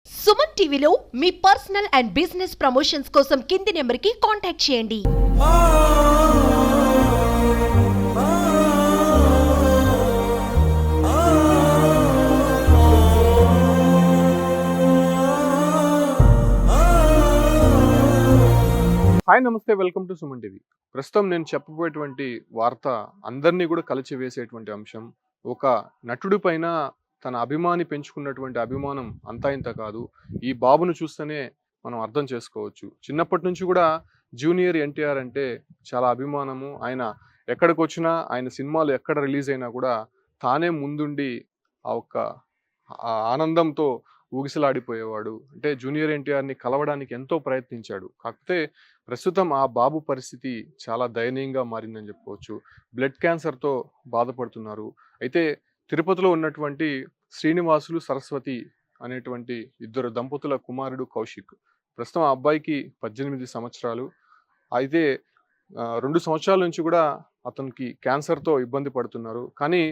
సుమన్ టీవీలో మీ personal and business promotions కోసం కింది నెంబర్కి కాంటాక్ట్ చేయండి. హాయ్ నమస్తే, వెల్కమ్ టు సుమన్ టీవీ. ప్రస్తుతం నేను చెప్పబోయేటువంటి వార్త అందరినీ కూడా కలిచివేసేటువంటి అంశం. ఒక నటుడి పైన తన అభిమాని పెంచుకున్నటువంటి అభిమానం అంతా ఇంత కాదు. ఈ బాబును చూస్తేనే మనం అర్థం చేసుకోవచ్చు. చిన్నప్పటి నుంచి కూడా జూనియర్ ఎన్టీఆర్ అంటే చాలా అభిమానము. ఆయన ఎక్కడికి వచ్చినా, ఆయన సినిమాలు ఎక్కడ రిలీజ్ అయినా కూడా తానే ముందుండి ఆ ఒక్క ఆనందంతో ఊగిసలాడిపోయేవాడు. అంటే జూనియర్ ఎన్టీఆర్ని కలవడానికి ఎంతో ప్రయత్నించాడు. కాకపోతే ప్రస్తుతం ఆ బాబు పరిస్థితి చాలా దయనీయంగా మారిందని చెప్పుకోవచ్చు. బ్లడ్ క్యాన్సర్తో బాధపడుతున్నారు. అయితే తిరుపతిలో ఉన్నటువంటి శ్రీనివాసులు, సరస్వతి అనేటువంటి ఇద్దరు దంపతుల కుమారుడు కౌశిక్. ప్రస్తుతం ఆ అబ్బాయికి 18 సంవత్సరాలు. అయితే 2 సంవత్సరాల నుంచి కూడా అతనికి క్యాన్సర్తో ఇబ్బంది పడుతున్నారు. కానీ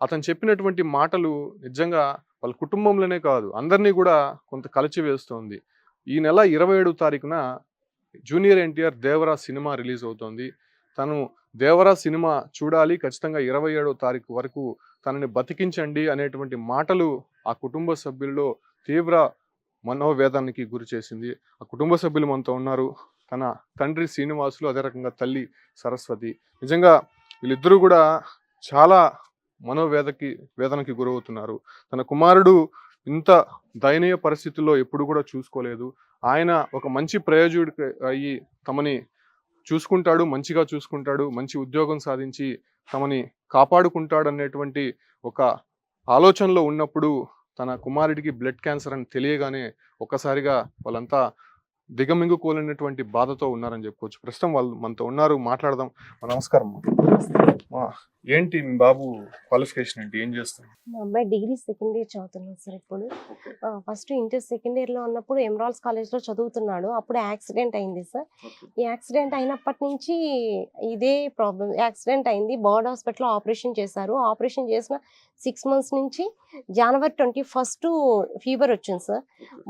అతను చెప్పినటువంటి మాటలు నిజంగా వాళ్ళ కుటుంబంలోనే కాదు, అందరినీ కూడా కొంత కలిచివేస్తోంది. ఈ నెల 27వ తారీఖున junior NTR Devara cinema release అవుతోంది. తను దేవరా సినిమా చూడాలి, ఖచ్చితంగా 27వ తారీఖు వరకు తనని బతికించండి అనేటువంటి మాటలు ఆ కుటుంబ సభ్యుల్లో తీవ్ర మనోవేదనకి గురి చేసింది. ఆ కుటుంబ సభ్యులు మనతో ఉన్నారు. తన తండ్రి శ్రీనివాసులు, అదే రకంగా తల్లి సరస్వతి. నిజంగా వీళ్ళిద్దరూ కూడా చాలా వేదనకి గురవుతున్నారు. తన కుమారుడు ఇంత దయనీయ పరిస్థితుల్లో ఎప్పుడు కూడా చూసుకోలేదు. ఆయన ఒక మంచి ప్రయోజకుడు అయ్యి తమని చూసుకుంటాడు, మంచిగా చూసుకుంటాడు, మంచి ఉద్యోగం సాధించి తమని కాపాడుకుంటాడు అనేటువంటి ఒక ఆలోచనలో ఉన్నప్పుడు తన కుమారుడికి బ్లడ్ క్యాన్సర్ అని తెలియగానే ఒక్కసారిగా వాళ్ళంతా దిగమింగుకోలేనటువంటి బాధతో ఉన్నారని చెప్పుకోవచ్చు. ప్రస్తుతం వాళ్ళు మనతో ఉన్నారు, మాట్లాడదాం. నమస్కారం. ఏంటి మీ బాబు క్వాలిఫికేషన్ ఏంటి, ఏం చేస్తారు? మా అబ్బాయి డిగ్రీ సెకండ్ ఇయర్ చదువుతున్నాడు సార్. ఇప్పుడు ఫస్ట్ ఇంటర్ సెకండ్ ఇయర్ లో ఉన్నప్పుడు ఎమరాల్డ్స్ కాలేజ్ లో చదువుతున్నాడు. అప్పుడు యాక్సిడెంట్ అయింది సార్. ఈ యాక్సిడెంట్ అయినప్పటి నుంచి ఇదే ప్రాబ్లం. యాక్సిడెంట్ అయింది, బర్డ్ హాస్పిటల్లో ఆపరేషన్ చేశారు. ఆపరేషన్ చేసిన 6 months నుంచి జనవరి 21 ఫీవర్ వచ్చింది సార్.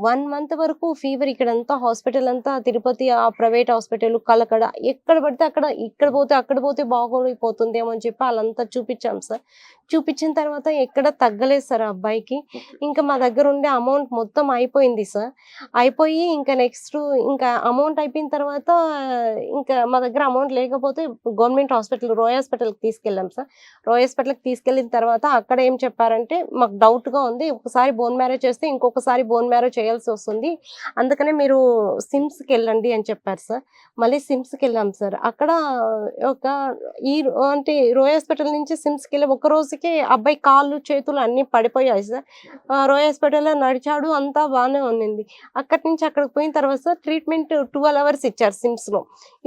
1 month వరకు ఫీవర్. ఇక్కడంతా హాస్పిటల్ అంతా తిరుపతి, ఆ ప్రైవేట్ హాస్పిటల్, కలకడ, ఎక్కడ పడితే అక్కడ, అక్కడ పోతే బాగోడిపోతుందేమో అని చెప్పి వాళ్ళంతా చూపించాం సార్. చూపించిన తర్వాత ఎక్కడ తగ్గలేదు సార్ అబ్బాయికి. ఇంకా మా దగ్గర ఉండే అమౌంట్ మొత్తం అయిపోయింది సార్. అయిపోయి ఇంకా నెక్స్ట్ ఇంకా అమౌంట్ అయిపోయిన తర్వాత ఇంకా మా దగ్గర అమౌంట్ లేకపోతే గవర్నమెంట్ హాస్పిటల్, రోయ్ హాస్పిటల్కి తీసుకెళ్ళాం సార్. రోయ్ హాస్పిటల్కి తీసుకెళ్ళిన తర్వాత అక్కడ ఏం చెప్పారంటే, మాకు డౌట్గా ఉంది, ఒకసారి బోన్ మ్యారో చేస్తే ఇంకొకసారి బోన్ మ్యారో చేయాల్సి వస్తుంది, అందుకనే మీరు సిమ్స్కి వెళ్ళండి అని చెప్పారు సార్. మళ్ళీ సిమ్స్కి వెళ్ళాం సార్. అక్కడ ఒక అంటే రోయ్ హాస్పిటల్ నుంచి సిమ్స్కి వెళ్ళి ఒక రోజుకి అబ్బాయి కాళ్ళు చేతులు అన్నీ పడిపోయాయి సార్. రోయ్ హాస్పిటల్లో నడిచాడు, అంతా బాగానే ఉన్నింది. అక్కడి నుంచి అక్కడికి పోయిన తర్వాత సార్ ట్రీట్మెంట్ 12 hours ఇచ్చారు సిమ్స్లో.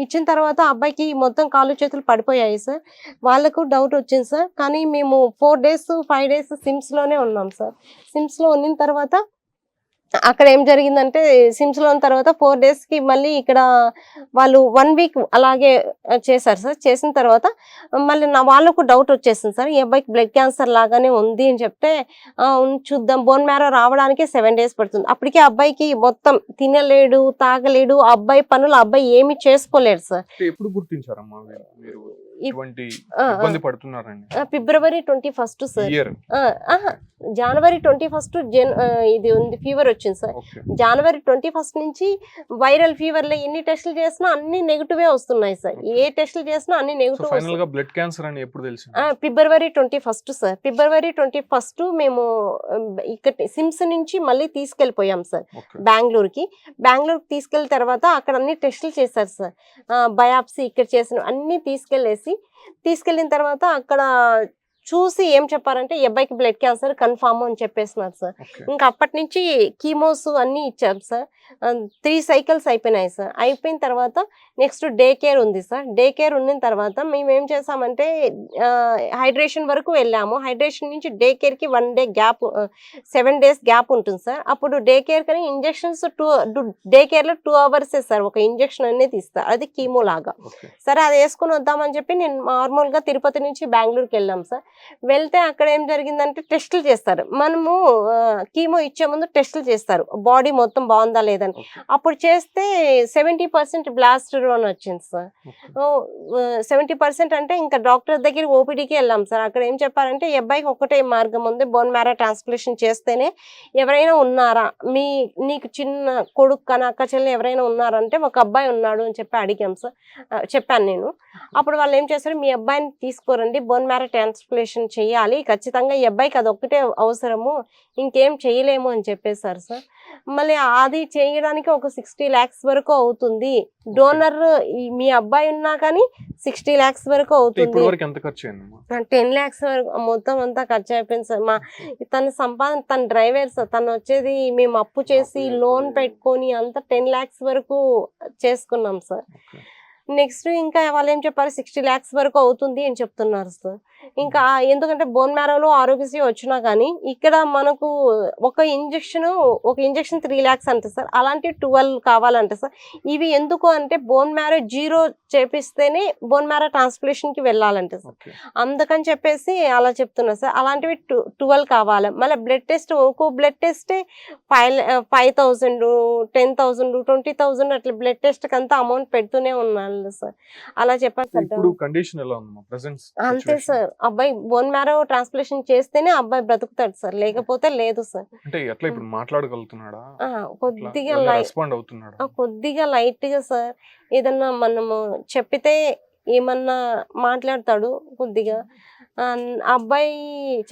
ఇచ్చిన తర్వాత అబ్బాయికి మొత్తం కాళ్ళు చేతులు పడిపోయాయి సార్. వాళ్ళకు డౌట్ వచ్చింది సార్. కానీ మేము 4 days 5 days సిమ్స్లోనే ఉన్నాం సార్. సిమ్స్లో ఉన్న తర్వాత అక్కడ ఏం జరిగిందంటే, సిమ్స్లో ఉన్న తర్వాత 4 daysకి మళ్ళీ ఇక్కడ వాళ్ళు 1 week అలాగే చేశారు సార్. చేసిన తర్వాత మళ్ళీ వాళ్ళకు డౌట్ వచ్చేసింది సార్, ఈ అబ్బాయికి బ్లడ్ క్యాన్సర్ లాగానే ఉంది అని చెప్తే, చూద్దాం, బోన్ మ్యారో రావడానికి 7 days పడుతుంది. అప్పటికే అబ్బాయికి మొత్తం తినలేడు, తాగలేడు, అబ్బాయి పనులు అబ్బాయి ఏమి చేసుకోలేడు సార్. ఎప్పుడు గుర్తించారమ్మా మీరు ఇటువంటి ఇబ్బంది పడుతున్నారండి? ఫిబ్రవరి 21 సార్. జనవరి 21 ఇది ఉంది, ఫీవర్ వచ్చింది సార్. జనవరి 21 నుంచి వైరల్ ఫీవర్లో ఎన్ని టెస్టులు చేసినా అన్ని నెగిటివే వస్తున్నాయి సార్. ఏ టెస్టులు చేసినా అన్ని నెగిటివ్. ఫైనల్ గా బ్లడ్ క్యాన్సర్ అని ఎప్పుడు తెలిసింది? ఫిబ్రవరి 21 సార్. ఫిబ్రవరి 21 మేము ఇక్కడ సిమ్స్ నుంచి మళ్ళీ తీసుకెళ్ళిపోయాం సార్ బెంగళూరుకి. బెంగళూరుకి తీసుకెళ్ళిన తర్వాత అక్కడ అన్ని టెస్టులు చేశారు సార్. బయాప్సీ ఇక్కడ చేసిన అన్ని తీసుకెళ్ళిన తర్వాత అక్కడ చూసి ఏం చెప్పారంటే, ఈ అబ్బాయికి బ్లడ్ క్యాన్సర్ కన్ఫామ్ అని చెప్పేసినారు సార్. ఇంకా అప్పటి నుంచి కీమోస్ అన్నీ ఇచ్చారు సార్. 3 cycles అయిపోయినాయి సార్. అయిపోయిన తర్వాత నెక్స్ట్ డే కేర్ ఉంది సార్. డే కేర్ ఉన్న తర్వాత మేము ఏం చేసామంటే, హైడ్రేషన్ వరకు వెళ్ళాము. హైడ్రేషన్ నుంచి డే కేర్కి 1 day గ్యాప్, 7 days గ్యాప్ ఉంటుంది సార్. అప్పుడు డే కేర్ కానీ ఇంజెక్షన్స్ డే కేర్లో 2 hours సార్ ఒక ఇంజెక్షన్ అనేది ఇస్తారు, అది కీమో లాగా. సరే అది వేసుకుని వద్దామని చెప్పి నేను నార్మల్గా తిరుపతి నుంచి బెంగళూరుకి వెళ్ళాం సార్. వెళ్తే అక్కడ ఏం జరిగిందంటే టెస్టులు చేస్తారు. మనము కీమో ఇచ్చే ముందు టెస్టులు చేస్తారు, బాడీ మొత్తం బాగుందా లేదని. ఓకే. అప్పుడు చేస్తే 70% బ్లాస్టర్ అని వచ్చింది సార్. 70% అంటే ఇంకా డాక్టర్ దగ్గర ఓపీడీకి వెళ్ళాం సార్. అక్కడ ఏం చెప్పారంటే ఈ అబ్బాయికి ఒకటే మార్గం ఉంది, బోన్ మ్యారో ట్రాన్స్ప్లాంటేషన్ చేస్తేనే. ఎవరైనా ఉన్నారా నీకు చిన్న కొడుకు కానీ అక్క చెల్లి ఎవరైనా ఉన్నారంటే ఒక అబ్బాయి ఉన్నాడు అని చెప్పి అడిగాం సార్. చెప్పాను నేను. అప్పుడు వాళ్ళు ఏం చేశారు, మీ అబ్బాయిని తీసుకోరండి, బోన్ మ్యారో ట్రాన్స్ప్లాంటేషన్ చేయాలి ఖచ్చితంగా, ఈ అబ్బాయికి అది ఒక్కటే అవసరము, ఇంకేం చేయలేము అని చెప్పేశారు సార్. మళ్ళీ అది చేయడానికి ఒక 60 lakhs వరకు అవుతుంది. డోనర్ మీ అబ్బాయి ఉన్నా కానీ 60 lakhs వరకు అవుతుంది. ఇప్పటి వరకు ఎంత ఖర్చు అయిందమ్మా? 10 lakhs వరకు మొత్తం అంతా ఖర్చు అయిపోయింది సార్. తన సంపాదన, తన డ్రైవర్ సార్, తను వచ్చేది మేము అప్పు చేసి లోన్ పెట్టుకొని అంతా 10 lakhs వరకు చేసుకున్నాం సార్. ఓకే. నెక్స్ట్ ఇంకా వాళ్ళు ఏం చెప్పారు, 60 lakhs వరకు అవుతుంది అని చెప్తున్నారు సార్. ఇంకా ఎందుకంటే బోన్ మ్యారోలో ఆరోగ్యశ్రీ వచ్చినా కానీ ఇక్కడ మనకు ఒక ఇంజెక్షన్ 3 lakhs అంటే సార్, అలాంటి 12 కావాలంటే సార్. ఇవి ఎందుకు అంటే బోన్ మ్యారో 0 చేపిస్తేనే బోన్ మ్యారో ట్రాన్స్ప్లాంటేషన్కి వెళ్ళాలంటే సార్. ఓకే. అందుకని చెప్పేసి అలా చెప్తున్నారు సార్. అలాంటివి 12 కావాలి. మళ్ళీ బ్లడ్ టెస్ట్, ఒక్కో బ్లడ్ టెస్టే 5,000, 10,000, 20,000 అట్లా బ్లడ్ టెస్ట్కి అంతా అమౌంట్ పెడుతూనే ఉన్నాను సార్. అలా చెప్పారు సార్. ఇప్పుడు కండిషన్ ఎలా ఉందమ్మా ప్రెసెంట్? అంతే సార్, అబ్బాయి బోన్ మ్యారో ట్రాన్స్ప్లాంటేషన్ చేస్తేనే అబ్బాయి బ్రతుకుతాడు సార్, లేకపోతే లేదు సార్. అంటే ఎట్లా ఇప్పుడు మాట్లాడగలుగుతున్నాడా? కొద్దిగా రెస్పాండ్ అవుతున్నాడా? కొద్దిగా లైట్ గా సార్. ఏదన్నా మనము చెప్పితే ఏమన్నా మాట్లాడతాడు కొద్దిగా. అబ్బాయి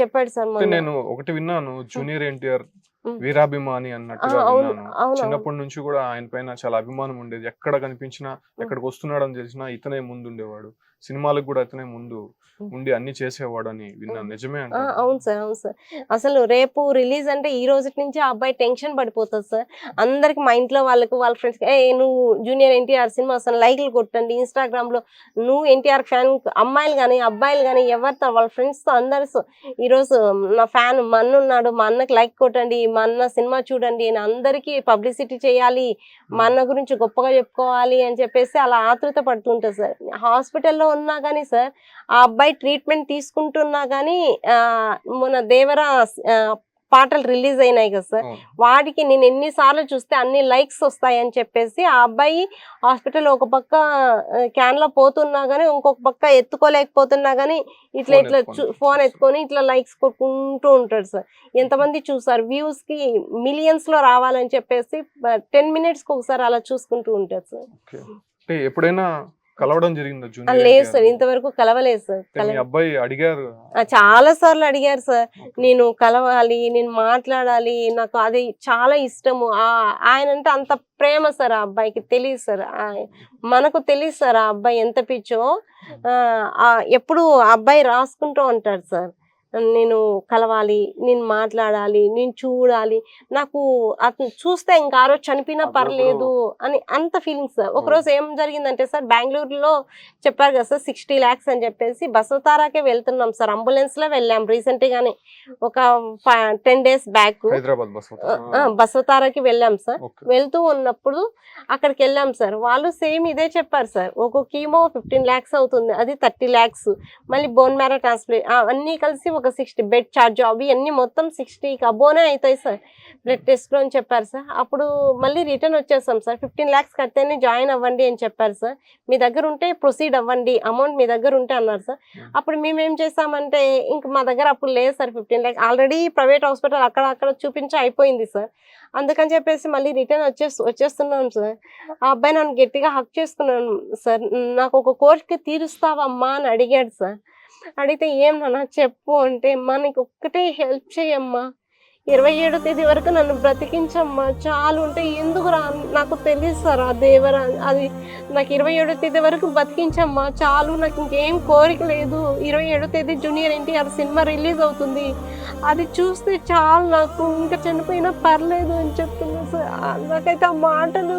చెప్పాడు సార్ అంటే నేను ఒకటి విన్నాను, జూనియర్ ఎన్టీఆర్ వీరాభిమాని అన్నట్టుగా అవును విన్నాను. అవును చిన్నప్పటి నుంచి కూడా ఆయన పైన చాలా అభిమానం ఉండేది. ఎక్కడ కనిపించినా, ఎక్కడికి వస్తున్నాడని తెలిసినా ఇతనే ముందు ఉండేవాడు. సినిమాలకు కూడా అతనే ముందు ఉండి అన్ని చేసేవాడు అని విన్నాను. నిజమే అంటే? అవును సార్, అవును సార్. అసలు రేపు రిలీజ్ అంటే ఈ రోజు నుంచి ఆ అబ్బాయి టెన్షన్ పడిపోతుంది సార్. అందరికి మా ఇంట్లో వాళ్ళకు, వాళ్ళ ఫ్రెండ్స్, నువ్వు జూనియర్ ఎన్టీఆర్ సినిమా అసలు లైక్లు కొట్టండి ఇన్స్టాగ్రామ్ లో, నువ్వు ఎన్టీఆర్ ఫ్యాన్, అమ్మాయిలు కానీ అబ్బాయిలు కానీ ఎవరితో వాళ్ళ ఫ్రెండ్స్ తో అందరితో ఈరోజు నా ఫ్యాన్ మా అన్న ఉన్నాడు, మా అన్నకి లైక్ కొట్టండి, మా అన్న సినిమా చూడండి అని అందరికీ పబ్లిసిటీ చేయాలి, మా అన్న గురించి గొప్పగా చెప్పుకోవాలి అని చెప్పేసి అలా ఆతృత పడుతుంటారు సార్. హాస్పిటల్లో ఉన్నా కానీ సార్, ఆ అబ్బాయి ట్రీట్మెంట్ తీసుకుంటున్నా కానీ మన దేవరా పాటలు రిలీజ్ అయినాయి కదా సార్, వాడికి నేను ఎన్నిసార్లు చూస్తే అన్ని లైక్స్ వస్తాయని చెప్పేసి ఆ అబ్బాయి హాస్పిటల్ ఒక పక్క క్యాన్ లో పోతున్నా గానీ ఇంకొక పక్క ఎత్తుకోలేకపోతున్నా గానీ ఇట్లా ఫోన్ ఎత్తుకొని ఇట్లా లైక్స్ కొట్టుకుంటూ ఉంటాడు సార్. ఎంతమంది చూసారు, వ్యూస్ కి మిలియన్స్ లో రావాలని చెప్పేసి 10 minutes కి ఒకసారి అలా చూసుకుంటూ ఉంటాడు సార్. ఎప్పుడైనా కలవడం జరిగిందా జూనియర్? లేదు సార్, ఇంతవరకు కలవలేదు సార్. మీ అబ్బాయి అడిగారు? చాలా సార్లు అడిగారు సార్, నేను కలవాలి, నేను మాట్లాడాలి, నాకు అది చాలా ఇష్టము. ఆయన అంటే అంత ప్రేమ సార్ ఆ అబ్బాయికి. తెలియదు సార్, మనకు తెలియదు సార్ ఆ అబ్బాయి ఎంత పిచ్చో. ఎప్పుడు ఆ అబ్బాయి రాసుకుంటూ ఉంటాడు సార్, నేను కలవాలి, నేను మాట్లాడాలి, నేను చూడాలి, నాకు అతను చూస్తే ఇంకా ఆ రోజు చనిపోయినా పర్లేదు అని అంత ఫీలింగ్స్ సార్. ఒకరోజు ఏం జరిగిందంటే సార్, బెంగళూరులో చెప్పారు కదా సార్ 60 lakhs అని చెప్పేసి, బసవతారాకే వెళ్తున్నాం సార్, అంబులెన్స్ లో వెళ్ళాం రీసెంట్ గానే, ఒక 10 days బ్యాక్ బసవతారాకి వెళ్ళాం సార్. వెళ్తూ ఉన్నప్పుడు అక్కడికి వెళ్ళాం సార్, వాళ్ళు సేమ్ ఇదే చెప్పారు సార్, ఒక కీమో 15 lakhs అవుతుంది, అది 30 lakhs, మళ్ళీ బోన్ మ్యారో ట్రాన్స్ప్లాంట్ అన్నీ కలిసి ఒక 60 బెడ్ ఛార్జ్, అవి అన్ని మొత్తం 60 అబోనే అవుతాయి సార్ బ్లడ్ టెస్ట్ లో అని చెప్పారు సార్. అప్పుడు మళ్ళీ రిటర్న్ వచ్చేసాం సార్, 15 lakhs కడితేనే జాయిన్ అవ్వండి అని చెప్పారు సార్. మీ దగ్గర ఉంటే ప్రొసీడ్ అవ్వండి, అమౌంట్ మీ దగ్గర ఉంటే అన్నారు సార్. అప్పుడు మేము ఏం చేసామంటే, ఇంక మా దగ్గర అప్పుడు లేదు sir 15 lakhs, already private hospital అక్కడ చూపించి అయిపోయింది సార్. అందుకని చెప్పేసి మళ్ళీ రిటర్న్ వచ్చేస్తున్నాం సార్. ఆ అబ్బాయి నన్ను గట్టిగా హక్ చేసుకున్నాను సార్, నాకు ఒక కోరిక తీరుస్తావమ్మా అని అడిగాడు సార్. అడిగితే ఏం నాన్న చెప్పు అంటే, మనకి ఒక్కటే హెల్ప్ చేయమ్మా, 27వ తేదీ వరకు నన్ను బ్రతికించమ్మా చాలు అంటే, ఎందుకు నాకు తెలియదు సార్ ఆ దేవరా, అది నాకు 27వ తేదీ వరకు బతికించమ్మా చాలు, నాకు ఇంకేం కోరిక లేదు, 27వ తేదీ జూనియర్ ఎన్టీఆర్ సినిమా రిలీజ్ అవుతుంది, అది చూస్తే చాలు, నాకు ఇంకా చనిపోయినా పర్లేదు అని చెప్తున్నా సార్. నాకైతే ఆ మాటలు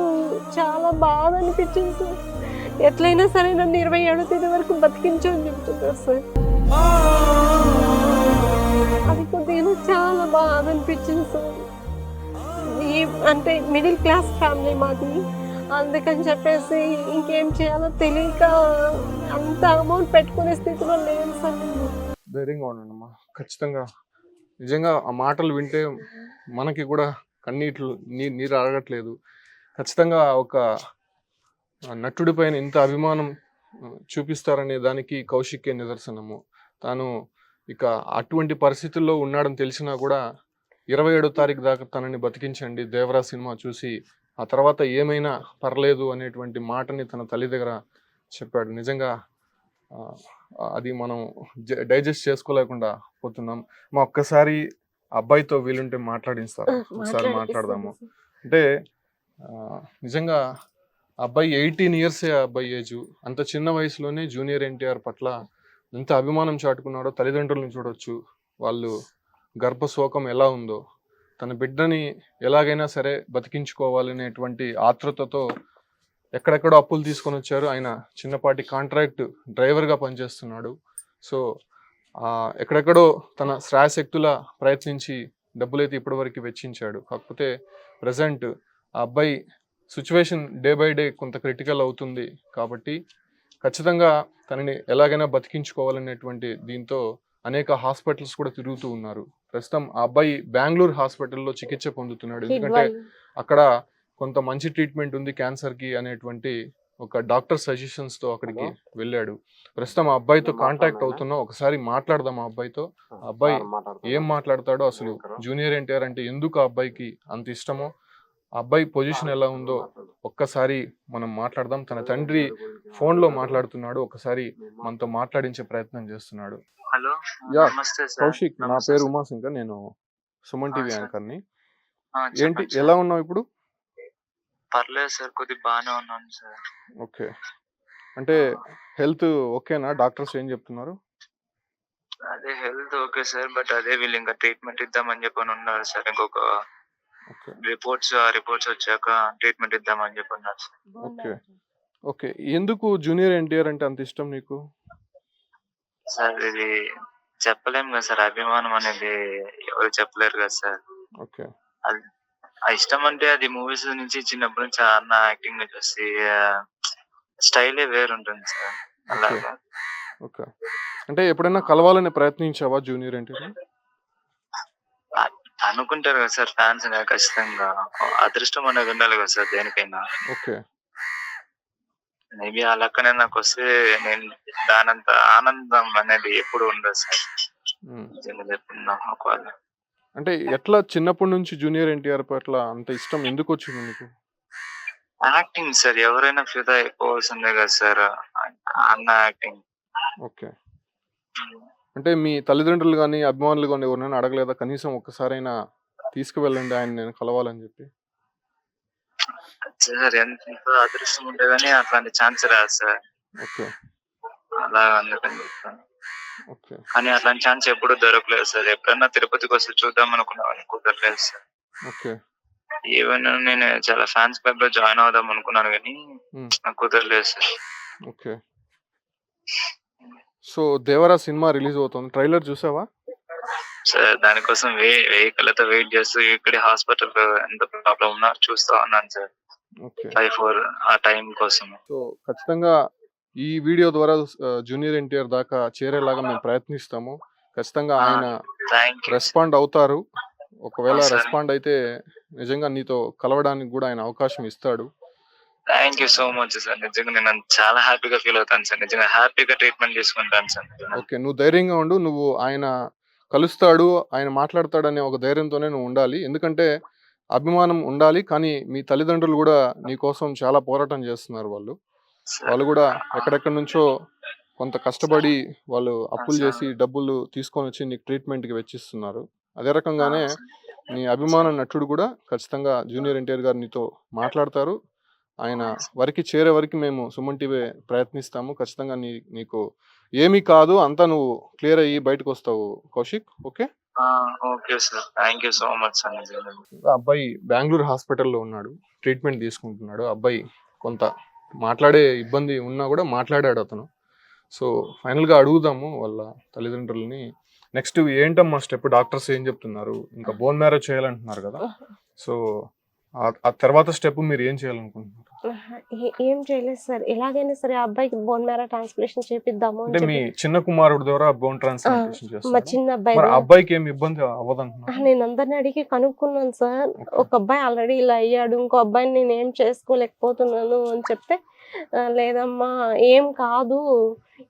చాలా బాధ అనిపించింది సార్. ఎట్లయినా సరే నన్ను 27వ తేదీ వరకు బతికించు అని చెప్తున్నారు సార్. అది కొద్దిగా చాలా బాధ అనిపించింది సార్. అంటే మిడిల్ క్లాస్ ఫ్యామిలీ మాది, అందుకని చెప్పేసి ఇంకేం చేయాలో తెలియక అంత అమౌంట్ పెట్టుకునే స్థితిలో లేదు సార్. ధైర్యంగా ఉండండమ్మా. ఖచ్చితంగా నిజంగా ఆ మాటలు వింటే మనకి కూడా కన్నీట్లు నీరు అడగట్లేదు. ఖచ్చితంగా ఒక నటుడి పైన ఇంత అభిమానం చూపిస్తారనే దానికి కౌశికే నిదర్శనము. తాను ఇక అటువంటి పరిస్థితుల్లో ఉన్నాడని తెలిసినా కూడా 27వ తారీఖు దాకా తనని బతికించండి దేవరా సినిమా చూసి, ఆ తర్వాత ఏమైనా పర్లేదు అనేటువంటి మాటని తన తల్లి దగ్గర చెప్పాడు. నిజంగా అది మనం డైజెస్ట్ చేసుకోలేకుండా పోతున్నాం. మా ఒక్కసారి అబ్బాయితో వీలుంటే మాట్లాడిస్తారు, ఒకసారి మాట్లాడదాము. అంటే నిజంగా అబ్బాయి 18 ఇయర్సే అబ్బాయి ఏజ్. అంత చిన్న వయసులోనే జూనియర్ ఎన్టీఆర్ పట్ల ఎంత అభిమానం చాటుకున్నాడో తల్లిదండ్రులను చూడొచ్చు. వాళ్ళు గర్భశోకం ఎలా ఉందో, తన బిడ్డని ఎలాగైనా సరే బతికించుకోవాలనేటువంటి ఆతృతతో ఎక్కడెక్కడో అప్పులు తీసుకొని వచ్చారు. ఆయన చిన్నపాటి కాంట్రాక్ట్ డ్రైవర్గా పనిచేస్తున్నాడు. సో ఎక్కడెక్కడో తన శ్రాయశక్తుల ప్రయత్నించి డబ్బులైతే ఇప్పటివరకు వెచ్చించాడు. కాకపోతే ప్రజెంట్ ఆ అబ్బాయి సిచ్యువేషన్ డే బై డే కొంత క్రిటికల్ అవుతుంది కాబట్టి ఖచ్చితంగా తనని ఎలాగైనా బతికించుకోవాలనేటువంటి దీంతో అనేక హాస్పిటల్స్ కూడా తిరుగుతూ ఉన్నారు. ప్రస్తుతం ఆ అబ్బాయి బెంగళూరు హాస్పిటల్లో చికిత్స పొందుతున్నాడు. ఎందుకంటే అక్కడ కొంత మంచి ట్రీట్మెంట్ ఉంది క్యాన్సర్కి అనేటువంటి ఒక డాక్టర్ సజెషన్స్తో అక్కడికి వెళ్ళాడు. ప్రస్తుతం ఆ అబ్బాయితో కాంటాక్ట్ అవుతున్నాం. ఒకసారి మాట్లాడదాం ఆ అబ్బాయితో. ఆ అబ్బాయి ఏం మాట్లాడతాడో, అసలు జూనియర్ ఎన్టీఆర్ అంటే ఎందుకు ఆ అబ్బాయికి అంత ఇష్టమో, ఆ అబ్బాయి పొజిషన్ ఎలా ఉందో ఒక్కసారి మనం మాట్లాడదాం. తన తండ్రి ఫోన్లో మాట్లాడుతున్నాడు, ఒకసారి మనతో మాట్లాడించే ప్రయత్నం చేస్తున్నాడు. హలో, యా, నమస్తే సార్. కౌశిక్, నా నమస్తే పేరు సార్. ఉమాశంకర్, నేను సుమన్ టీవీ సార్. యాంకర్ని. ఏంటి, చెప్పండి సార్. ఎలా ఉన్నావు ఇప్పుడు? పర్లేదు సార్, కొద్దిగా బాగానే ఉన్నాను సార్. ఓకే, అంటే హెల్త్ ఓకేనా? డాక్టర్స్ ఏం చెప్తున్నారు? అదే హెల్త్ ఓకే సార్, బట్ అదే వీళ్ళు ఇంకా ట్రీట్మెంట్ ఇద్దామని చెప్పని ఉన్నారు సార్. ఇంకొక ఓకే రిపోర్ట్స్ వచ్చాక ట్రీట్మెంట్ ఇద్దామని చెప్పి ఉన్నారు సార్. ఓకే ఓకే ఎందుకు జూనియర్ ఎన్టీఆర్ అంటే అంత ఇష్టం నీకు? సార్ ఇది చెప్పలేము కదా సార్, అభిమానం అనేది ఎవరు చెప్పలేరు కదా సార్. ఓకే అది ఆ ఇష్టం అంటే అది మూవీస్ నుంచి చిన్నప్పటి నుంచి అన్న యాక్టింగ్ చూసి స్టైలే వేరుంటుంది సార్. అలాగా ఓకే అంటే ఎప్పుడైనా కలవాలని ప్రయత్నించావా జూనియర్ ఎన్టీఆర్? అనుకుంటారు కదా సార్ ఫ్యాన్స్ ఖచ్చితంగా. అదృష్టం అనేది ఉండాలి కదా సార్ దేనికైనా. ఓకే మేబీ ఆ లక్కనే నాకు వస్తే నేను దానంత ఆనందం అనేది ఎప్పుడు ఉండదు సార్. నిజంగా చెప్తున్నా. ఒకవేళ అంటే ఎట్లా చిన్నప్పటి నుంచి జూనియర్ ఎన్టీఆర్ పట్ల అంత ఇష్టం ఎందుకు వచ్చింది నీకు? యాక్టింగ్ సార్, ఎవరైనా ఫిదా అయిపోవాల్సిందే కదా సార్ అన్న యాక్టింగ్. ఓకే అంటే మీ తల్లిదండ్రులు కానీ అభిమానులు కానీ ఎవరైనా అడగలేదా కనీసం ఒక్కసారైనా తీసుకువెళ్ళండి ఆయన నేను కలవాలని చెప్పి? సార్ ఎంత అదృష్టం ఉంటే గానీ అట్లాంటి ఛాన్స్ రాదు సార్. ఓకే అలా అందుకని చెప్తాను. ఓకే కానీ అట్లాంటి ఛాన్స్ ఎప్పుడు దొరకలేదు సార్. ఎప్పుడన్నా తిరుపతికి వస్తే చూద్దాం అనుకున్నాను, కుదరలేదు సార్. ఓకే ఈవెన్ నేను చాలా ఫ్యాన్స్ క్లబ్ లో జాయిన్ అవుదాం అనుకున్నాను కానీ నాకు కుదరలేదు sir. Okay so Devara cinema release అవుతుంది, ట్రైలర్ చూసావా? సార్ దానికోసం వెహికల్ వెయిట్ చేస్తూ ఇక్కడే హాస్పిటల్ ఎంత ప్రాబ్లం ఉన్నా చూస్తా ఉన్నాను సార్. ఓకే 5-4 ఆ టైం కోసం. సో ఖచ్చితంగా ఈ వీడియో ద్వారా జూనియర్ ఎన్టీఆర్ దాకా చేరేలాగా మేము ప్రయత్నిస్తాము. ఖచ్చితంగా ఆయన థ్యాంక్ యూ. రెస్పాండ్ అవుతారు. ఒకవేళ అవును సార్. రెస్పాండ్ అయితే నిజంగా నీతో కలవడానికి కూడా ఆయన అవకాశం ఇస్తాడు. Thank you so much sir. నిజంగా నేను చాలా హ్యాపీగా ఫీల్ అవుతాను సార్. నిజంగా హ్యాపీగా ట్రీట్మెంట్ చేసుకుంటాను సార్. ఓకే, నువ్వు ధైర్యంగా ఉండు. నువ్వు ఆయన కలుస్తాడు, ఆయన మాట్లాడతాడనే ఒక ధైర్యంతోనే నువ్వు ఉండాలి. ఎందుకంటే అభిమానం ఉండాలి, కానీ మీ తల్లిదండ్రులు కూడా నీ కోసం చాలా పోరాటం చేస్తున్నారు. వాళ్ళు కూడా ఎక్కడెక్కడి నుంచో కొంత కష్టపడి వాళ్ళు అప్పులు చేసి డబ్బులు తీసుకొని వచ్చి నీకు ట్రీట్మెంట్కి వెచ్చిస్తున్నారు. అదే రకంగానే నీ అభిమాన నటుడు కూడా ఖచ్చితంగా జూనియర్ ఎన్టీఆర్ గారు నీతో మాట్లాడతారు. ఆయన వరకు చేరే వరకు మేము సుమన్ టీవీ ప్రయత్నిస్తాము. ఖచ్చితంగా నీకు ఏమీ కాదు, అంతా నువ్వు క్లియర్ అయ్యి బయటకు వస్తావు Kaushik. Okay okay sir, thank you so much sir. నిజంగా అబ్బాయి బెంగళూరు హాస్పిటల్లో ఉన్నాడు, ట్రీట్మెంట్ తీసుకుంటున్నాడు. అబ్బాయి కొంత మాట్లాడే ఇబ్బంది ఉన్నా కూడా మాట్లాడాడు అతను. సో ఫైనల్గా అడుగుదాము వాళ్ళ తల్లిదండ్రులని, నెక్స్ట్ ఏంటమ్మా స్టెప్, డాక్టర్స్ ఏం చెప్తున్నారు? ఇంకా బోన్ మ్యారేజ్ చేయాలంటున్నారు కదా, సో ఆ తర్వాత స్టెప్ మీరు ఏం చేయాలనుకుంటున్నారు? ఏం చేయలేదు సార్. ఎలాగైనా సరే ఆ అబ్బాయికి బోన్ మ్యారో ట్రాన్స్ప్లాంటేషన్ చేపిద్దాము అని అంటే మీ చెప్పి చిన్న కుమారుడు ద్వారా బోన్ ట్రాన్స్ప్లాంటేషన్ మా చేస్తారు. చిన్న అబ్బాయి మరి అబ్బాయికి ఏమి ఇబ్బంది అవ్వదంటున్నారు? నేను అందరిని అడిగి కనుక్కున్నాను సార్. ఓకే. ఒక అబ్బాయి ఆల్రెడీ ఇలా అయ్యాడు, ఇంకో అబ్బాయిని నేను ఏం చేసుకోలేకపోతున్నాను అని చెప్తే లేదమ్మా ఏం కాదు,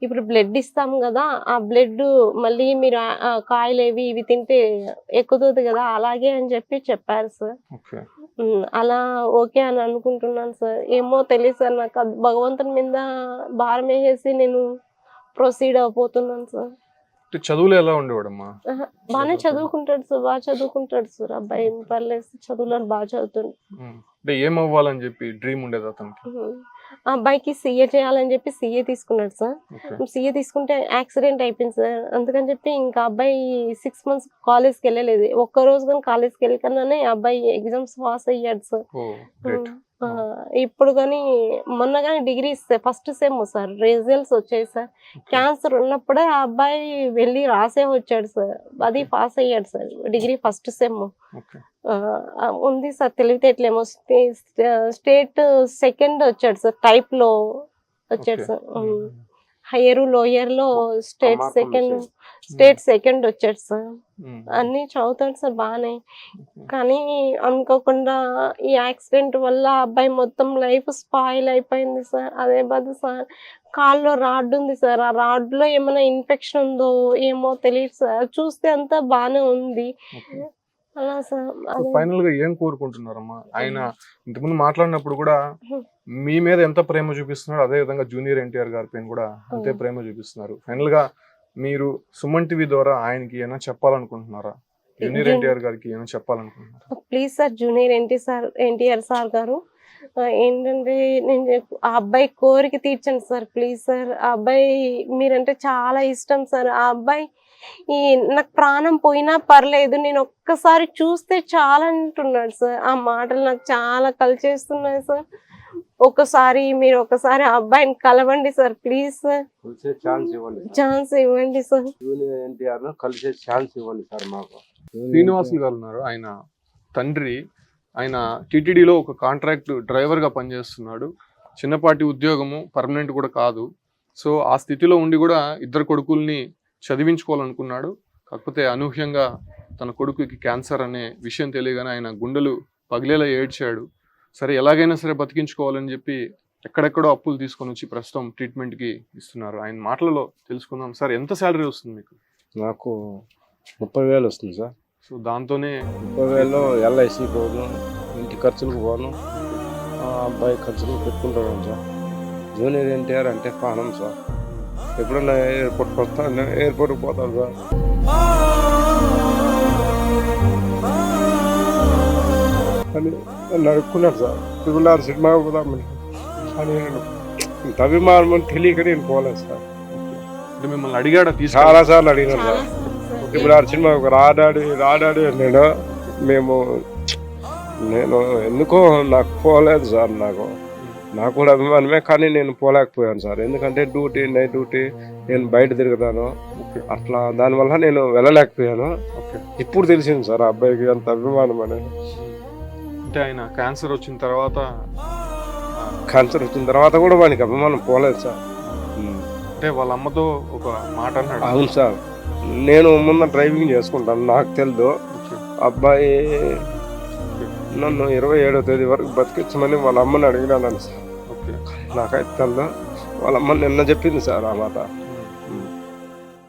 ఇప్పుడు బ్లడ్ ఇస్తాం కదా, ఆ బ్లడ్ మళ్ళీ మీరు కాయలు ఇవి తింటే ఎక్కుతుంది కదా, అలాగే అని చెప్పారు సార్. ఓకే. అలా ఓకే అని అనుకుంటున్నాను సార్. ఏమో తెలియదు సార్, నాకు అది భగవంతుని మీద భారం వేసేసి నేను ప్రొసీడ్ అయిపోతున్నాను సార్. అంటే చదువులో ఎలా ఉండేవాడమ్మా? బాగానే చదువుకుంటాడు సార్, బాగా చదువుకుంటాడు సార్. అబ్బాయి ఏం పర్లేదు, చదువులో బాగా చదువుతాడు. అంటే ఏం అవ్వాలని చెప్పి డ్రీమ్ ఉండేది అతనికి? ఆ అబ్బాయికి సీఏ చేయాలని చెప్పి సీఏ తీసుకున్నాడు సార్. ఓకే. సీఏ తీసుకుంటే యాక్సిడెంట్ అయిపోయింది సార్. అందుకని చెప్పి ఇంకా అబ్బాయి 6 months కాలేజ్కి వెళ్ళలేదు. ఒక్క రోజు కానీ కాలేజ్కి వెళ్ళకన్నానే అబ్బాయి ఎగ్జామ్స్ పాస్ అయ్యాడు సార్. ఓ గ్రేట్. ఇప్పుడు కానీ మొన్న కానీ degree first sem sir results వచ్చాయి సార్. క్యాన్సర్ ఉన్నప్పుడే ఆ అబ్బాయి వెళ్ళి రాసే వచ్చాడు సార్, అది పాస్ అయ్యాడు sir. Degree first sem okay. ఉంది సార్. తెలివితేటలేమో స్టేట్ సెకండ్ వచ్చాడు సార్, టైప్ లో వచ్చాడు సార్. హయ్యర్ లోయర్ లో స్టేట్ సెకండ్ వచ్చాడు సార్. అన్ని చదువుతాడు సార్ బాగానే. కానీ అనుకోకుండా ఈ యాక్సిడెంట్ వల్ల అబ్బాయి మొత్తం లైఫ్ స్పాయిల్ అయిపోయింది సార్. అదే బాధ సార్. కాల్లో రాడ్ ఉంది సార్, ఆ రాడ్ లో ఏమైనా ఇన్ఫెక్షన్ ఉందో ఏమో తెలియదు సార్. చూస్తే అంతా బాగానే ఉంది అలా సార్. ఫైనల్ గా ఏం కోరుకుంటున్నారమ్మా? ఆయన ఇంతకుముందు మాట్లాడినప్పుడు కూడా మీ మీద ఎంత ప్రేమ చూపిస్తున్నారు, అదే విధంగా జూనియర్ ఎన్టీఆర్ గారి పైన కూడా అంతే ప్రేమ చూపిస్తున్నారు. ఫైనల్ గా మీరు సుమన్ టీవీ ద్వారా ఆయనకి ఏమైనా చెప్పాలనుకుంటున్నారా? జూనియర్ ఎన్టీఆర్ గారికి ఏమైనా చెప్పాలనుకుంటున్నారా? Please sir, junior NTR sir గారు ఏంటంటే నేను ఆ అబ్బాయి కోరిక తీర్చండి సార్. ప్లీజ్ సార్, ఆ అబ్బాయి మీరంటే చాలా ఇష్టం సార్. ఆ అబ్బాయి నాకు ప్రాణం పోయినా పర్లేదు, నేను ఒక్కసారి చూస్తే చాలా అంటున్నాడు సార్. ఆ మాటలు నాకు చాలా కలిచేస్తున్నాయి సార్. మీరు ఒకసారి ఆ అబ్బాయిని కలవండి సార్, ప్లీజ్ సార్. ఛాన్స్ ఇవ్వండి సార్. జూనియర్ ఎన్టీఆర్ కలిసే ఛాన్స్ ఇవ్వండి సార్ మాకు. శ్రీనివాసులు గారు ఉన్నారు, ఆయన తండ్రి. ఆయన టీటీడీలో ఒక కాంట్రాక్ట్ డ్రైవర్ గా పనిచేస్తున్నాడు. చిన్నపాటి ఉద్యోగము, పర్మనెంట్ కూడా కాదు. సో ఆ స్థితిలో ఉండి కూడా ఇద్దరు కొడుకుల్ని చదివించుకోవాలనుకున్నాడు. కాకపోతే అనూహ్యంగా తన కొడుకుకి క్యాన్సర్ అనే విషయం తెలియగానే ఆయన గుండెలు పగిలేలా ఏడ్చాడు. సరే ఎలాగైనా సరే బతికించుకోవాలని చెప్పి ఎక్కడెక్కడో అప్పులు తీసుకొని వచ్చి ప్రస్తుతం ట్రీట్మెంట్కి ఇస్తున్నారు. ఆయన మాటలలో తెలుసుకుందాం. సార్ ఎంత శాలరీ వస్తుంది మీకు? నాకు 30,000 వస్తుంది సార్. సో దాంతోనే 30,000లో LIC పోను, ఇంటి ఖర్చులకు పోను, అబ్బాయి ఖర్చులకు పెట్టుకుంటాను సార్. జూనియర్ ఎన్టీఆర్ అంటే ప్రాణం సార్. ఎప్పుడన్నా ఎయిర్పోర్ట్కి వస్తాను, ఎయిర్పోర్ట్కి పోతాను సార్. అని నన్ను అడుక్కున్నాడు సార్, 6 సినిమాకి పోదామని. కానీ నేను ఇంత అభిమానం తెలియక నేను పోలేదు సార్. అంటే మిమ్మల్ని అడిగాడా? చాలా సార్లు అడిగినాను సార్. ఇప్పుడు 6 సినిమాకి రాడాడి అన్నాడు. నేను ఎందుకో నాకు పోలేదు సార్. నాకు కూడా అభిమానమే, కానీ నేను పోలేకపోయాను సార్. ఎందుకంటే నైట్ డ్యూటీ, నేను బయట తిరుగుతాను, అట్లా దానివల్ల నేను వెళ్ళలేకపోయాను. ఇప్పుడు తెలిసింది సార్ ఆ అబ్బాయికి అంత అభిమానం అనేది. అంటే ఆయన క్యాన్సర్ వచ్చిన తర్వాత కూడా వానికి అభిమానం పోలేదు సార్. అంటే వాళ్ళ అమ్మతో ఒక మాట అన్నాడు. అవును సార్, నేను ముందు డ్రైవింగ్ చేసుకుంటాను, నాకు తెలియదు. అబ్బాయి నన్ను 27వ తేదీ వరకు బతికించమని వాళ్ళ అమ్మని అడిగినాను సార్. నాకైతే తెలియదు. వాళ్ళ అమ్మ నిన్న చెప్పింది సార్ ఆ మాట.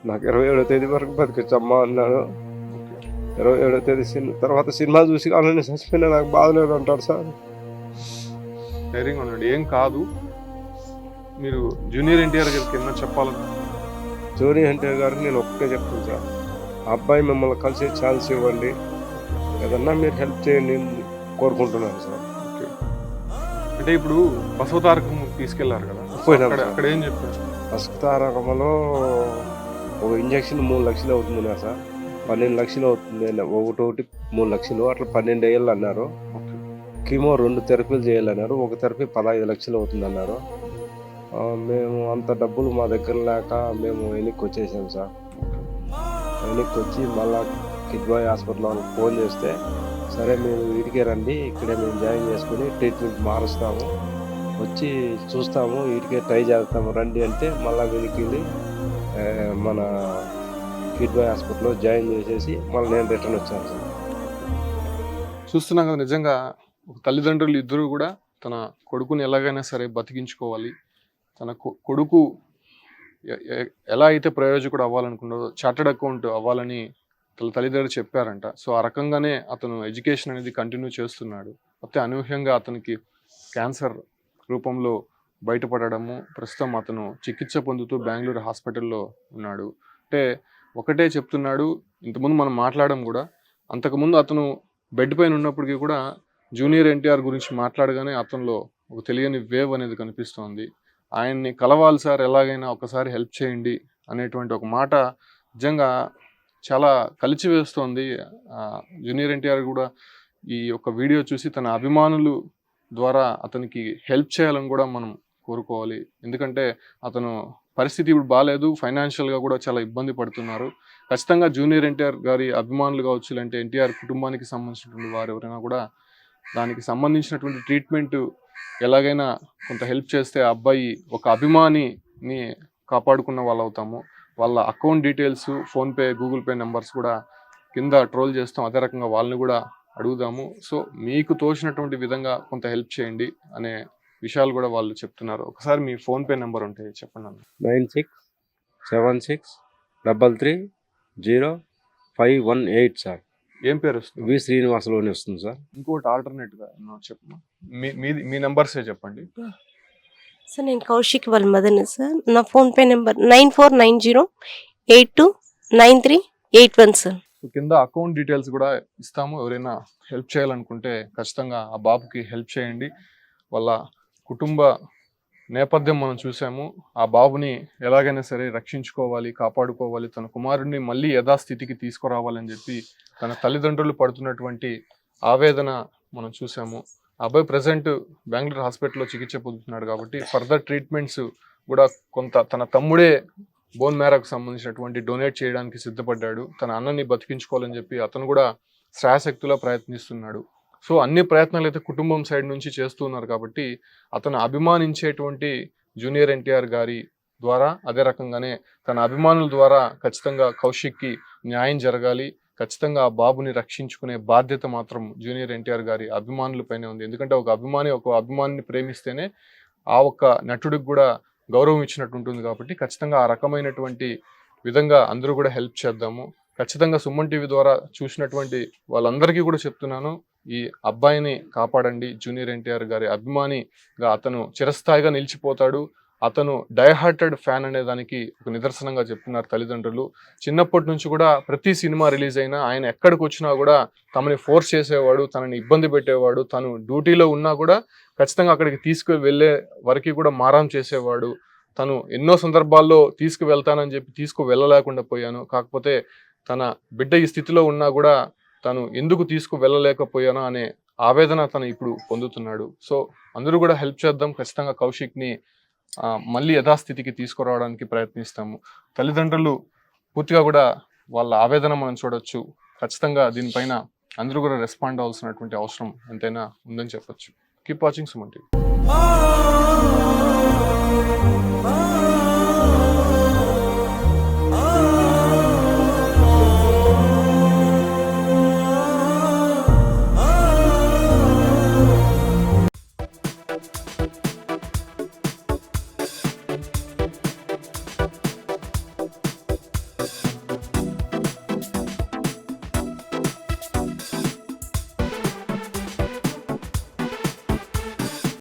నాకు 27వ తేదీ వరకు బతికించమ్మా అన్నాడు. 27వ తేదీ తర్వాత సినిమా చూసి అలానే చచ్చిపోయినా నాకు బాధ లేదు అంటాడు సార్. ధైర్యంగా ఉన్నాడు. ఏం కాదు. మీరు జూనియర్ ఎన్టీఆర్ గారికి ఏమన్నా చెప్పాలని? జూనియర్ ఎన్టీఆర్ గారికి నేను ఒక్కటే చెప్తాను సార్, ఆ అబ్బాయి మిమ్మల్ని కలిసే ఛాన్స్ ఇవ్వండి, ఏదన్నా మీరు హెల్ప్ చేయండి కోరుకుంటున్నాను సార్. అంటే ఇప్పుడు బసవతారకం తీసుకెళ్లారు కదా, అక్కడ ఏం చెప్పారు? బసవతారకంలో ఒక ఇంజక్షన్ 3 లక్షలు అవుతుంది కదా సార్. 12 లక్షలు అవుతుంది, ఒకటి 3 లక్షలు, అట్లా 12 వేయాలి అన్నారు. కీమో 2 థెరపీలు చేయాలన్నారు. ఒక థెరపీ 15 లక్షలు అవుతుంది అన్నారు. మేము అంత డబ్బులు మా దగ్గర లేక మేము వెనక్కి వచ్చేసాం సార్. వెనక్కి వచ్చి మళ్ళా కిడ్వాయ్ హాస్పిటల్ వాళ్ళకి ఫోన్ చేస్తే, సరే మీరు వీటికే రండి, ఇక్కడే మేము జాయిన్ చేసుకుని ట్రీట్మెంట్ మారుస్తాము, వచ్చి చూస్తాము, వీటికే ట్రై చేస్తాము రండి అంటే మళ్ళీ వెనక్కి మన కిడ్నీ హాస్పిటల్లో జాయిన్ చేసేసి మళ్ళీ నేను రిటర్న్ వచ్చాను సార్. చూస్తున్నాం కదా, నిజంగా ఒక తల్లిదండ్రులు ఇద్దరు కూడా తన కొడుకుని ఎలాగైనా సరే బతికించుకోవాలి, తన కొడుకు ఎలా అయితే ప్రయోజకుడు అవ్వాలనుకున్నారో చార్టర్డ్ అకౌంట్ అవ్వాలని తల్లిదండ్రులు చెప్పారంట. సో ఆ రకంగానే అతను ఎడ్యుకేషన్ అనేది కంటిన్యూ చేస్తున్నాడు. అయితే అనూహ్యంగా అతనికి క్యాన్సర్ రూపంలో బయటపడము, ప్రస్తుతం అతను చికిత్స పొందుతూ బెంగళూరు హాస్పిటల్లో ఉన్నాడు. అంటే ఒకటే చెప్తున్నాడు, ఇంతకుముందు మనం మాట్లాడడం కూడా, అంతకుముందు అతను బెడ్ పైన ఉన్నప్పటికీ కూడా జూనియర్ ఎన్టీఆర్ గురించి మాట్లాడగానే అతనిలో ఒక తెలియని వేవ్ అనేది కనిపిస్తోంది. ఆయన్ని కలవాలి సార్, ఎలాగైనా ఒకసారి హెల్ప్ చేయండి అనేటువంటి ఒక మాట నిజంగా చాలా కలిచివేస్తోంది. జూనియర్ ఎన్టీఆర్ కూడా ఈ యొక్క వీడియో చూసి తన అభిమానులు ద్వారా అతనికి హెల్ప్ చేయాలని కూడా మనం కోరుకోవాలి. ఎందుకంటే అతను పరిస్థితి ఇప్పుడు బాగాలేదు, ఫైనాన్షియల్గా కూడా చాలా ఇబ్బంది పడుతున్నారు. ఖచ్చితంగా జూనియర్ ఎన్టీఆర్ గారి అభిమానులు కావచ్చు, లేదంటే ఎన్టీఆర్ కుటుంబానికి సంబంధించినటువంటి వారు ఎవరైనా కూడా దానికి సంబంధించినటువంటి ట్రీట్మెంట్ ఎలాగైనా కొంత హెల్ప్ చేస్తే ఆ అబ్బాయి ఒక అభిమానిని కాపాడుకున్న వాళ్ళు అవుతాము. వాళ్ళ account details, PhonePe, Google pay numbers కూడా కింద ట్రోల్ చేస్తాం, అదే రకంగా వాళ్ళని కూడా అడుగుదాము. సో మీకు తోచినటువంటి విధంగా కొంత హెల్ప్ చేయండి అనే విషయాలు కూడా వాళ్ళు చెప్తున్నారు. ఒకసారి మీ ఫోన్పే నెంబర్ ఉంటే చెప్పండి అన్న. 9676000518 సార్. ఏం పేరు వస్తుంది? వి శ్రీనివాసలోనే వస్తుంది సార్. ఇంకోటి ఆల్టర్నేట్గా చెప్పండి, మీ నెంబర్సే చెప్పండి. సార్ నేను కౌశిక్ వాళ్ళ మదర్ని సార్. నా ఫోన్పే నెంబర్ 9490829381 సార్. కింద అకౌంట్ డీటెయిల్స్ కూడా ఇస్తాము. ఎవరైనా హెల్ప్ చేయాలనుకుంటే ఖచ్చితంగా ఆ బాబుకి హెల్ప్ చేయండి. వాళ్ళ కుటుంబ నేపథ్యం మనం చూసాము. ఆ బాబుని ఎలాగైనా సరే రక్షించుకోవాలి, కాపాడుకోవాలి, తన కుమారుడిని మళ్ళీ యథాస్థితికి తీసుకురావాలని చెప్పి తన తల్లిదండ్రులు పడుతున్నటువంటి ఆవేదన మనం చూసాము. ఆ అబ్బాయి ప్రజెంట్ బెంగళూరు హాస్పిటల్లో చికిత్స పొందుతున్నాడు కాబట్టి ఫర్దర్ ట్రీట్మెంట్స్ కూడా కొంత తన తమ్ముడే బోన్ మ్యారోకు సంబంధించినటువంటి డొనేట్ చేయడానికి సిద్ధపడ్డాడు. తన అన్నని బతికించుకోవాలని చెప్పి అతను కూడా శ్రాయశక్తిలో ప్రయత్నిస్తున్నాడు. సో అన్ని ప్రయత్నాలు అయితే కుటుంబం సైడ్ నుంచి చేస్తున్నారు కాబట్టి అతను అభిమానించేటువంటి జూనియర్ ఎన్టీఆర్ గారి ద్వారా, అదే రకంగానే తన అభిమానుల ద్వారా ఖచ్చితంగా కౌశిక్కి న్యాయం జరగాలి. ఖచ్చితంగా ఆ బాబుని రక్షించుకునే బాధ్యత మాత్రం జూనియర్ ఎన్టీఆర్ గారి అభిమానులపైనే ఉంది. ఎందుకంటే ఒక అభిమానిని ప్రేమిస్తేనే ఆ ఒక్క నటుడికి కూడా గౌరవం ఇచ్చినట్టు ఉంటుంది కాబట్టి ఖచ్చితంగా ఆ రకమైనటువంటి విధంగా అందరూ కూడా హెల్ప్ చేద్దాము. ఖచ్చితంగా సుమన్ టీవీ ద్వారా చూసినటువంటి వాళ్ళందరికీ కూడా చెప్తున్నాను, ఈ అబ్బాయిని కాపాడండి. జూనియర్ ఎన్టీఆర్ గారి అభిమానిగా అతను చిరస్థాయిగా నిలిచిపోతాడు. అతను డైహార్టెడ్ ఫ్యాన్ అనే దానికి ఒక నిదర్శనంగా చెప్తున్నారు తల్లిదండ్రులు. చిన్నప్పటి నుంచి కూడా ప్రతి సినిమా రిలీజ్ అయినా ఆయన ఎక్కడికి వచ్చినా కూడా తమని ఫోర్స్ చేసేవాడు, తనని ఇబ్బంది పెట్టేవాడు. తను డ్యూటీలో ఉన్నా కూడా ఖచ్చితంగా అక్కడికి తీసుకువెళ్ళే వరకు కూడా మారం చేసేవాడు. తను ఎన్నో సందర్భాల్లో తీసుకువెళ్తానని చెప్పి తీసుకువెళ్ళలేకుండా పోయాను, కాకపోతే తన బిడ్డ ఈ స్థితిలో ఉన్నా కూడా తను ఎందుకు తీసుకువెళ్ళలేకపోయానో అనే ఆవేదన తను ఇప్పుడు పొందుతున్నాడు. సో అందరూ కూడా హెల్ప్ చేద్దాం. ఖచ్చితంగా కౌశిక్ని మళ్ళీ యథాస్థితికి తీసుకురావడానికి ప్రయత్నిస్తాము. తల్లిదండ్రులు పూర్తిగా కూడా వాళ్ళ ఆవేదన మనం చూడొచ్చు. ఖచ్చితంగా దీనిపైన అందరూ కూడా రెస్పాండ్ అవ్వాల్సినటువంటి అవసరం ఎంతైనా ఉందని చెప్పొచ్చు. Keep watching Suman TV.